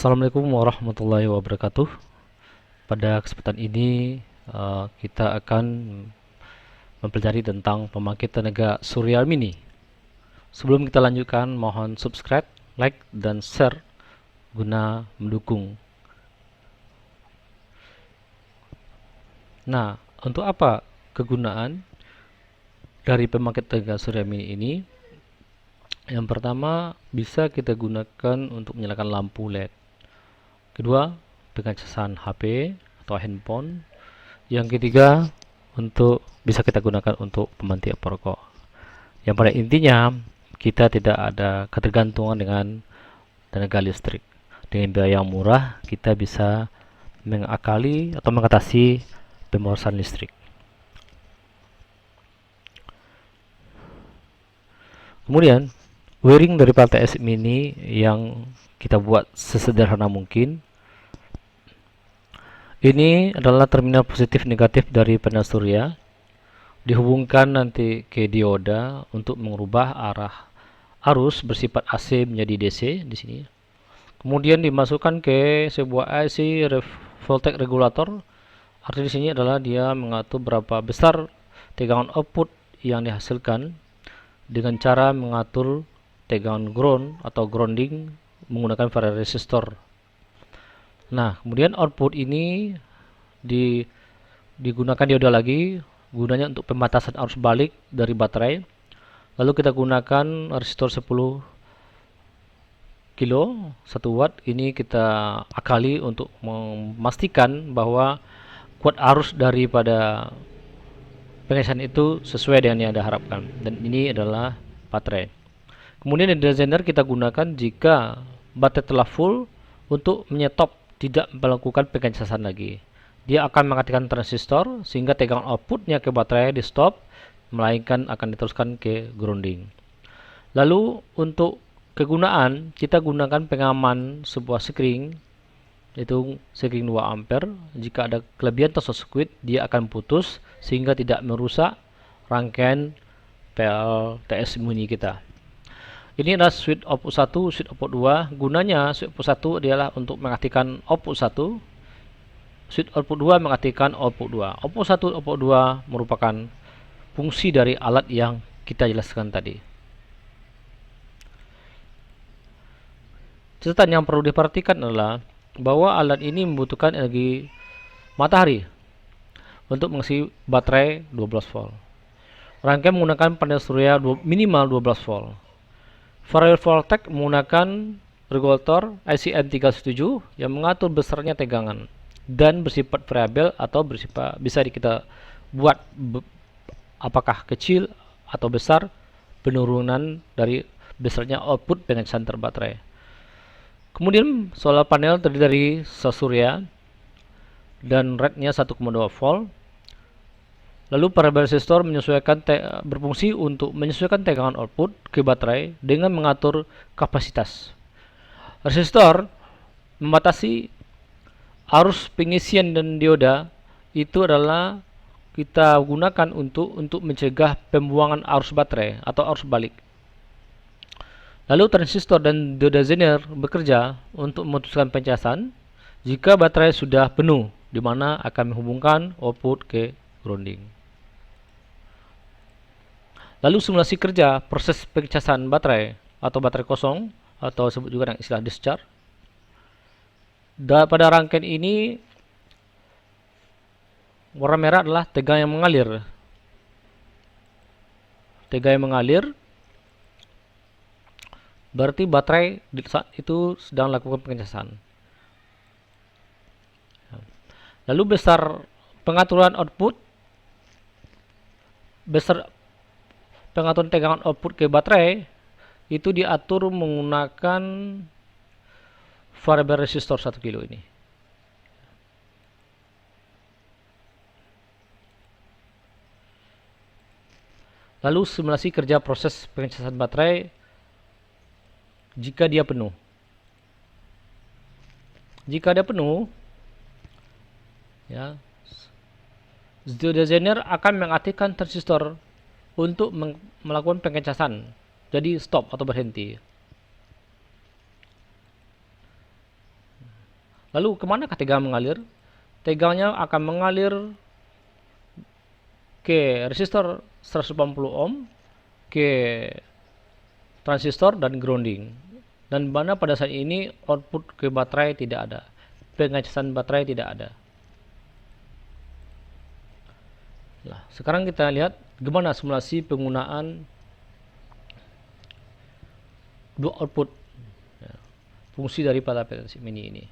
Assalamualaikum warahmatullahi wabarakatuh. Pada kesempatan ini kita akan mempelajari tentang pembangkit tenaga surya mini. Sebelum kita lanjutkan, mohon subscribe, like, dan share guna mendukung. Nah, untuk apa kegunaan dari pembangkit tenaga surya mini ini? Yang pertama, bisa kita gunakan untuk menyalakan lampu LED. Kedua, dengan casan HP atau handphone. Yang ketiga, untuk bisa kita gunakan untuk pemantik perokok. Yang pada intinya, kita tidak ada ketergantungan dengan tenaga listrik. Dengan biaya yang murah, kita bisa mengakali atau mengatasi pemborosan listrik. Kemudian, wiring dari PLTS mini yang kita buat sesederhana mungkin. Ini adalah terminal positif negatif dari panel surya, dihubungkan nanti ke dioda untuk mengubah arah arus bersifat AC menjadi DC di sini. Kemudian dimasukkan ke sebuah IC voltage regulator. Arti di sini adalah dia mengatur berapa besar tegangan output yang dihasilkan dengan cara mengatur tegangan ground atau grounding menggunakan varistor. Nah, kemudian output ini digunakan dioda lagi, gunanya untuk pembatasan arus balik dari baterai. Lalu kita gunakan resistor 10 kilo 1 watt. Ini kita akali untuk memastikan bahwa kuat arus daripada pengisian itu sesuai dengan yang diharapkan. Dan ini adalah baterai. Kemudian di designer kita gunakan jika baterai telah full untuk menyetop, tidak melakukan pengecasan lagi. Dia akan mengaktifkan transistor sehingga tegangan outputnya ke baterai di stop, melainkan akan diteruskan ke grounding. Lalu untuk kegunaan, kita gunakan pengaman sebuah skring, yaitu skring 2 ampere. Jika ada kelebihan atau sirkuit, dia akan putus sehingga tidak merusak rangkaian PLTS mini kita. Ini adalah switch output 1, switch output 2. Gunanya switch output 1 adalah untuk mengaktifkan output 1. Switch output 2 mengaktifkan output 2. Output 1, output 2 merupakan fungsi dari alat yang kita jelaskan tadi. Catatan yang perlu diperhatikan adalah bahwa alat ini membutuhkan energi matahari untuk mengisi baterai 12 volt. Rangkaian menggunakan panel surya minimal 12 volt. Variable voltage menggunakan regulator ICN317 yang mengatur besarnya tegangan dan bersifat variabel atau bersifat bisa kita buat apakah kecil atau besar penurunan dari besarnya output dengan center baterai. Kemudian solar panel terdiri dari sel surya dan ratenya 1,2 volt. Lalu variabel resistor berfungsi untuk menyesuaikan tegangan output ke baterai dengan mengatur kapasitas. Resistor membatasi arus pengisian dan dioda itu adalah kita gunakan untuk mencegah pembuangan arus baterai atau arus balik. Lalu transistor dan dioda zener bekerja untuk memutuskan pencasan jika baterai sudah penuh, di mana akan menghubungkan output ke grounding. Lalu simulasi kerja proses pengecasan baterai atau baterai kosong atau sebut juga dengan istilah discharge. Pada rangkaian ini warna merah adalah tegangan yang mengalir. Tegangan yang mengalir berarti baterai saat itu sedang melakukan pengecasan. Lalu besar pengaturan output, besar pengaturan tegangan output ke baterai itu diatur menggunakan variabel resistor 1 kilo ini. Lalu simulasi kerja proses pengecasan baterai jika dia penuh. Jika dia penuh, ya, designer akan mengaktifkan transistor untuk melakukan pengecasan, jadi stop atau berhenti. Lalu kemanakah tegangan mengalir? Tegangannya akan mengalir ke resistor 180 ohm, ke transistor dan grounding. Dan mana pada saat ini output ke baterai tidak ada, pengecasan baterai tidak ada. Nah, sekarang kita lihat gimana simulasi penggunaan dua output, ya, fungsi daripada PLC mini ini.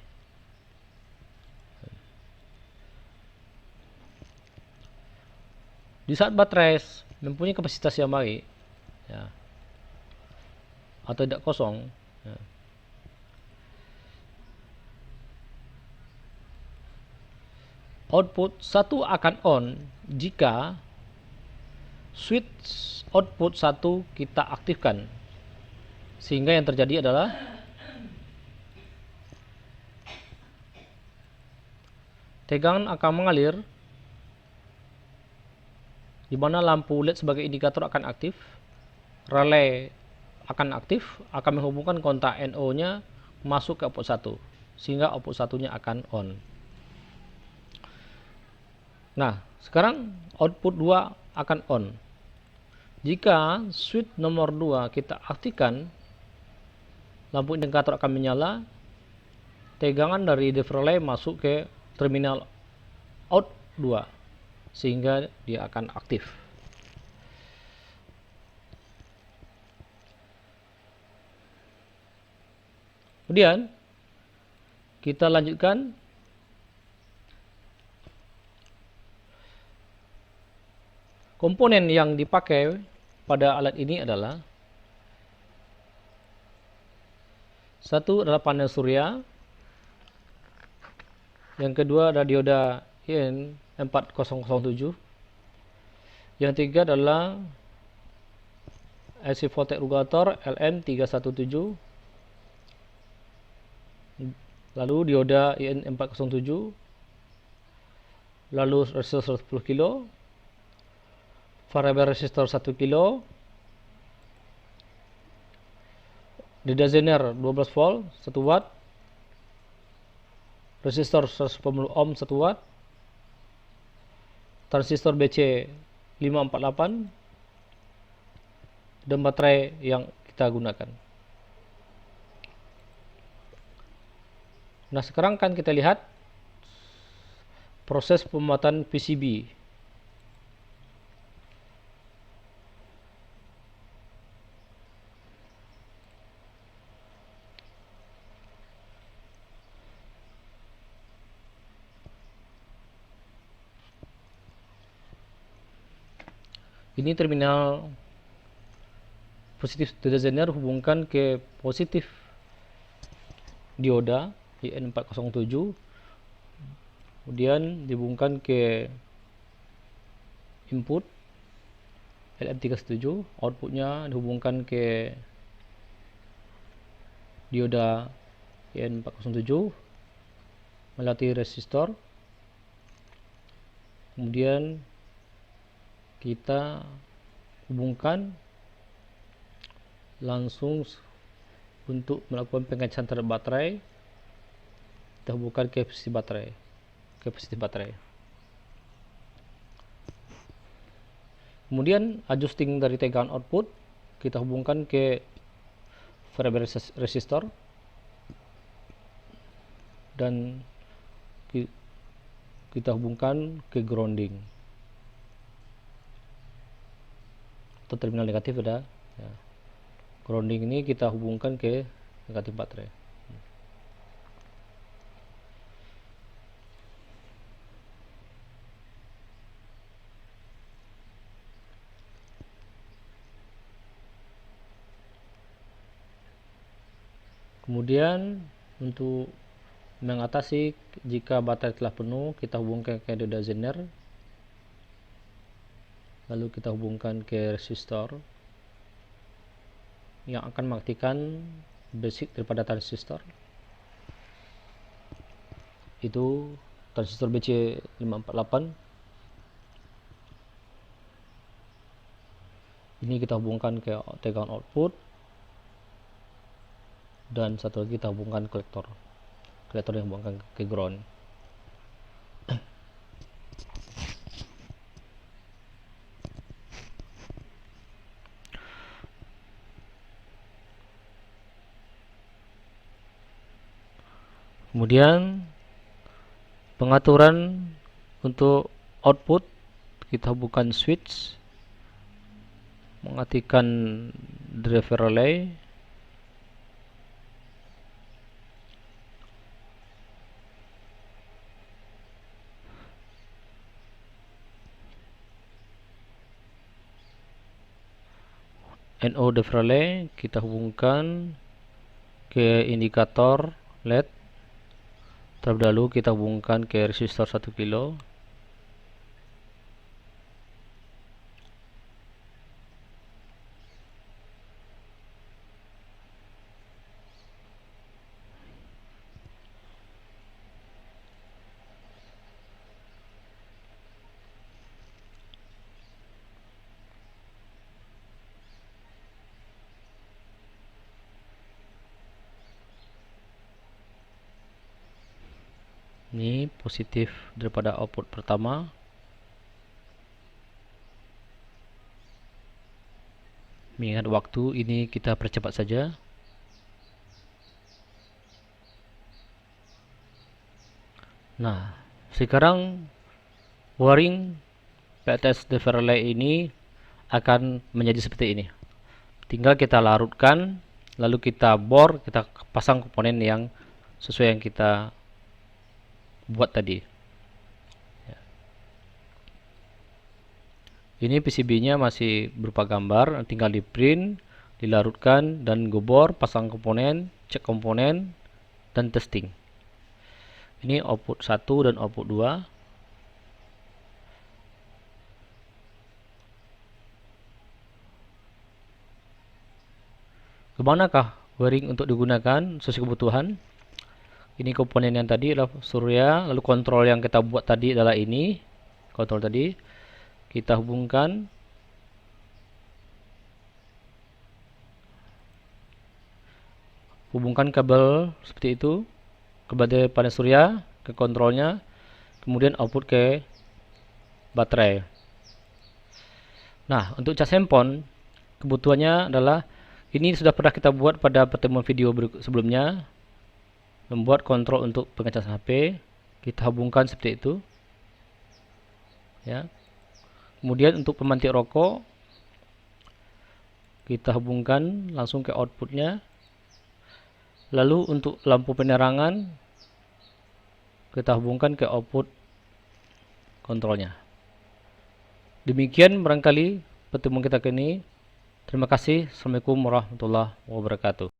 Di saat baterai mempunyai kapasitas yang baik, ya, atau tidak kosong, ya, output 1 akan on jika switch output 1 kita aktifkan, sehingga yang terjadi adalah tegangan akan mengalir, di mana lampu LED sebagai indikator akan aktif, relay akan aktif, akan menghubungkan kontak NO nya masuk ke output 1, sehingga output 1 nya akan on. Nah, sekarang output 2 akan on jika switch nomor 2 kita aktifkan, lampu indikator akan menyala, tegangan dari div relay masuk ke terminal out 2, sehingga dia akan aktif. Kemudian kita lanjutkan komponen yang dipakai pada alat ini adalah satu adalah panel surya, yang kedua adalah dioda IN4007, yang tiga adalah IC voltage regulator LM317, lalu dioda IN407, lalu resistor 10 kilo, variabel resistor 1 kilo, designer 12 volt 1 watt, resistor 110 ohm 1 watt, transistor BC 548, dan baterai yang kita gunakan. Nah, sekarang kan kita lihat proses pembuatan PCB. Ini terminal positif designer hubungkan ke positif dioda IN407, kemudian dihubungkan ke input LM317, outputnya dihubungkan ke dioda IN407 melalui resistor, kemudian kita hubungkan langsung untuk melakukan pengecasan terhadap baterai. Kita hubungkan ke kapasitas baterai. Kemudian adjusting dari tegangan output kita hubungkan ke variabel resistor dan kita hubungkan ke grounding atau terminal negatif ada, ya. Grounding ini kita hubungkan ke negatif baterai. Kemudian untuk mengatasi jika baterai telah penuh, kita hubungkan ke dioda zener, lalu kita hubungkan ke resistor yang akan mengaktifkan basic daripada transistor, itu transistor BC548. Ini kita hubungkan ke tegangan output, dan satu lagi kita hubungkan kolektor. kolektor yang buangkan ke ground. Kemudian pengaturan untuk output, kita bukan switch, mengaktifkan driver relay, NO driver relay kita hubungkan ke indikator LED. Terlebih dahulu kita hubungkan ke resistor 1 kilo. Ini positif daripada output pertama. Mengingat waktu, ini kita percepat saja. Nah, sekarang wiring PTS driver relay ini akan menjadi seperti ini. Tinggal kita larutkan, lalu kita bor, kita pasang komponen yang sesuai yang kita buat tadi. Ini PCB-nya masih berupa gambar, tinggal di print, dilarutkan, dan gobor, pasang komponen, cek komponen, dan testing. Ini output 1 dan output 2. Kemanakah wiring untuk digunakan sesuai kebutuhan? Ini komponen yang tadi adalah surya, lalu kontrol yang kita buat tadi adalah ini, kontrol tadi. Kita hubungkan. Hubungkan kabel seperti itu ke baterai panel surya, ke kontrolnya, kemudian output ke baterai. Nah, untuk cas handphone, kebutuhannya adalah ini sudah pernah kita buat pada pertemuan video sebelumnya. Membuat kontrol untuk pengecasan HP, kita hubungkan seperti itu. Ya. Kemudian untuk pemantik rokok, kita hubungkan langsung ke outputnya. Lalu untuk lampu penerangan, kita hubungkan ke output kontrolnya. Demikian barangkali pertemuan kita kali ini. Terima kasih. Assalamualaikum warahmatullahi wabarakatuh.